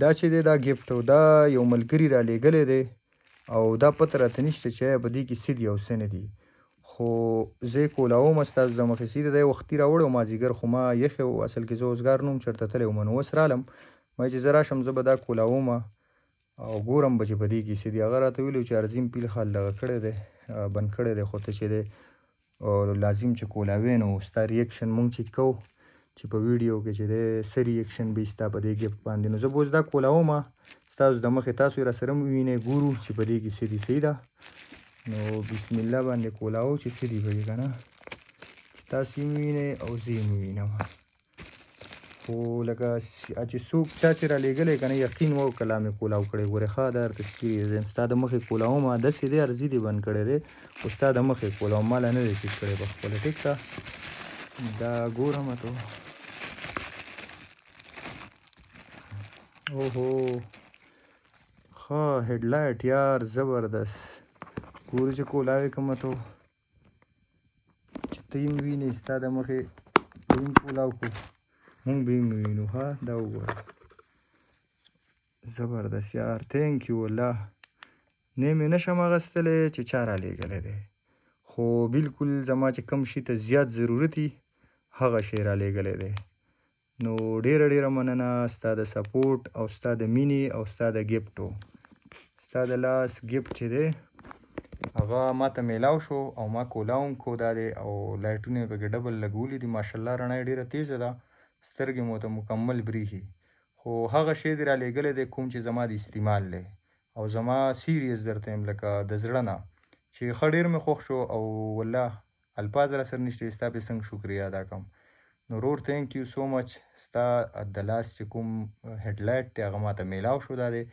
دا چې دی دا ګفټ او دا یو ملګري را لېږلی دی او دا پته راته نشته چې آیا په دې کې څه دي او څه نه دي. خو زه یې کولاومه ستاسو د مخې سي دی وختي راوړی و مازدیګر خو ما یخې و اصل کې زه اوسګار نه وم چېرته تللی وم نو اوس رالم ما چې زه راشم زه به دا کولاومه او ګورم به چې په دې کې څه دي. هغه راته ویلي و چې عرضیم پیل خال دغه کړی دی بند کړی دی خو ته چې دی لازم چې کولاوې نو ستا ریاکشن مونږ چې کوو چې په ویډیو کې چې دی څه ریاکشن به وي ستا په دې ګفټ باندې. نو زه به اوس دا کولاومه ستاسو د مخې تاسو یې راسره ووینئ ګورو چې په دې کې څه دي. صحیح ده نو بسم الله باندې کولاو چې څه دي به یې که نه تاسو یې ووینئ او زه یې ووینم. خو لکه چې څوک چا چې را لېږلی که نه یقین وکړه لا مې کولاو کړی ګورې ښه دا درته ښکېږي زه ستا د مخې کولاومه داسې دی عرضي دې بند کړی دی خو ستا د مخې کولاوم ما لا نه دی ټیټ کړی پخپله ټیک ده. دا ګورم ته اوهو ښه هیډ لایټ یار زبردست ګورو چې کولاوې کومه ته چې ته یې هم وینې ستا د مخې به یې هم کولاو کړو مونږ به یې هم ووینو. ښه دا وګوره زبردست یار تھینک یو الله نه مې نشم اخیستلی چې چا را لېږلی دی خو بلکل زما چې کوم شي ته زیات ضرورت وي هغه شی را لېږلی دی. نو ډېره ډېره مننه ستا د سپورټ او ستا د مینې او ستا د ګفټو. ستا د لاس ګفټ چې دی هغه ما ته میلاو شو او ما کولاو هم کو دا دی او لایټونه یې پکې ډبل لګولي دي ماشاءالله رڼا یې ډېره تیزه ده سترګې مو ته مکمل بریښي. خو هغه شی دې را لېږلی دی کوم چې زما د استعمال دی او زما سیریس درته یم لکه د زړه نه چې ښه ډېر مې خوښ شو او والله الفاظ را سره نشته ستا پې څنګه شکریه ادا کړم. نو ورور تھینک یو سو مچ ستا د لاس چې کوم هیډ لایټ دی هغه ما ته میلاو شو دا دی